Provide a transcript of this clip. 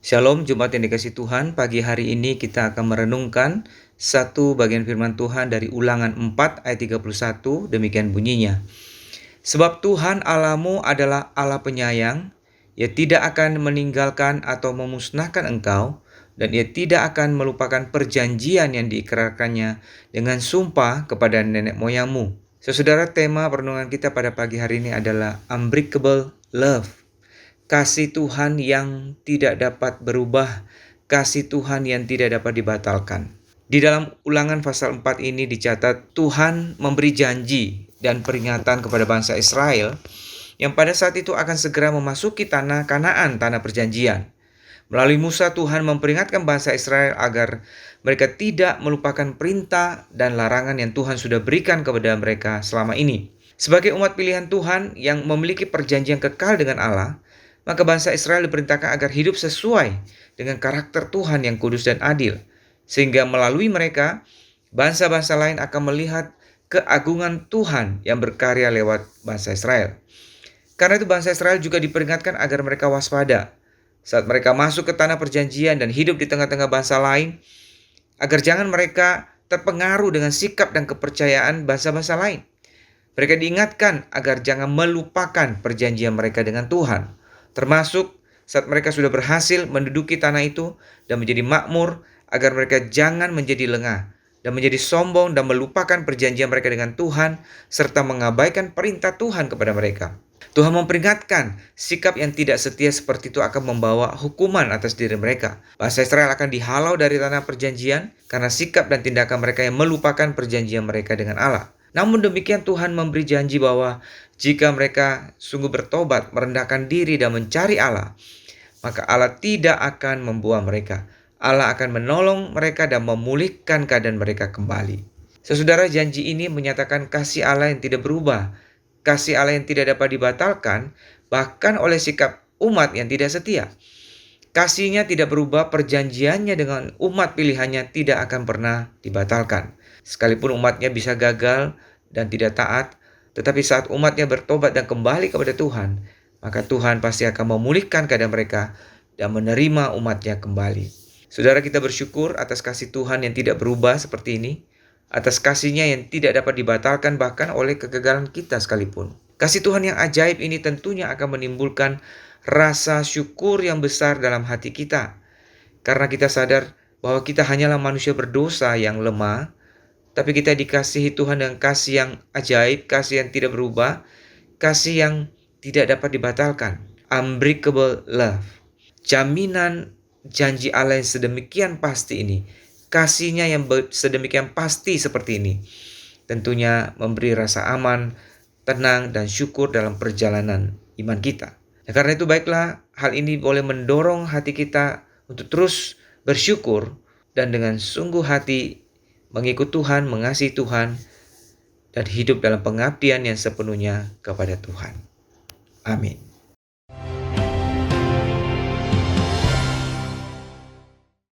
Shalom, Jemaat yang dikasihi Tuhan. Pagi hari ini kita akan merenungkan satu bagian firman Tuhan dari Ulangan 4 ayat 31. Demikian bunyinya. Sebab Tuhan Allahmu adalah Allah penyayang, Ia tidak akan meninggalkan atau memusnahkan engkau, dan Ia tidak akan melupakan perjanjian yang diikrarkannya dengan sumpah kepada nenek moyangmu. Saudara, tema perenungan kita pada pagi hari ini adalah Unbreakable Love. Kasih Tuhan yang tidak dapat berubah, kasih Tuhan yang tidak dapat dibatalkan. Di dalam Ulangan pasal 4 ini dicatat Tuhan memberi janji dan peringatan kepada bangsa Israel yang pada saat itu akan segera memasuki tanah Kanaan, tanah perjanjian. Melalui Musa, Tuhan memperingatkan bangsa Israel agar mereka tidak melupakan perintah dan larangan yang Tuhan sudah berikan kepada mereka selama ini. Sebagai umat pilihan Tuhan yang memiliki perjanjian kekal dengan Allah, maka bangsa Israel diperintahkan agar hidup sesuai dengan karakter Tuhan yang kudus dan adil. Sehingga melalui mereka, bangsa-bangsa lain akan melihat keagungan Tuhan yang berkarya lewat bangsa Israel. Karena itu bangsa Israel juga diperingatkan agar mereka waspada saat mereka masuk ke tanah perjanjian dan hidup di tengah-tengah bangsa lain, agar jangan mereka terpengaruh dengan sikap dan kepercayaan bangsa-bangsa lain. Mereka diingatkan agar jangan melupakan perjanjian mereka dengan Tuhan, termasuk saat mereka sudah berhasil menduduki tanah itu dan menjadi makmur, agar mereka jangan menjadi lengah dan menjadi sombong dan melupakan perjanjian mereka dengan Tuhan, serta mengabaikan perintah Tuhan kepada mereka. Tuhan memperingatkan sikap yang tidak setia seperti itu akan membawa hukuman atas diri mereka. Bangsa Israel akan dihalau dari tanah perjanjian karena sikap dan tindakan mereka yang melupakan perjanjian mereka dengan Allah. Namun demikian Tuhan memberi janji bahwa jika mereka sungguh bertobat, merendahkan diri dan mencari Allah, maka Allah tidak akan membuang mereka. Allah akan menolong mereka dan memulihkan keadaan mereka kembali. Saudara, janji ini menyatakan kasih Allah yang tidak berubah, kasih Allah yang tidak dapat dibatalkan, bahkan oleh sikap umat yang tidak setia. Kasihnya tidak berubah, perjanjiannya dengan umat pilihannya tidak akan pernah dibatalkan. Sekalipun umatnya bisa gagal dan tidak taat, tetapi saat umatnya bertobat dan kembali kepada Tuhan, maka Tuhan pasti akan memulihkan keadaan mereka dan menerima umatnya kembali. Saudara, kita bersyukur atas kasih Tuhan yang tidak berubah seperti ini, atas kasihnya yang tidak dapat dibatalkan bahkan oleh kegagalan kita sekalipun. Kasih Tuhan yang ajaib ini tentunya akan menimbulkan rasa syukur yang besar dalam hati kita, karena kita sadar bahwa kita hanyalah manusia berdosa yang lemah, tapi kita dikasihi Tuhan dengan kasih yang ajaib, kasih yang tidak berubah, kasih yang tidak dapat dibatalkan. Unbreakable love. Jaminan janji Allah yang sedemikian pasti ini, kasihnya yang sedemikian pasti seperti ini, tentunya memberi rasa aman, tenang, dan syukur dalam perjalanan iman kita. Nah, karena itu baiklah hal ini boleh mendorong hati kita untuk terus bersyukur dan dengan sungguh hati mengikut Tuhan, mengasihi Tuhan, dan hidup dalam pengabdian yang sepenuhnya kepada Tuhan. Amin.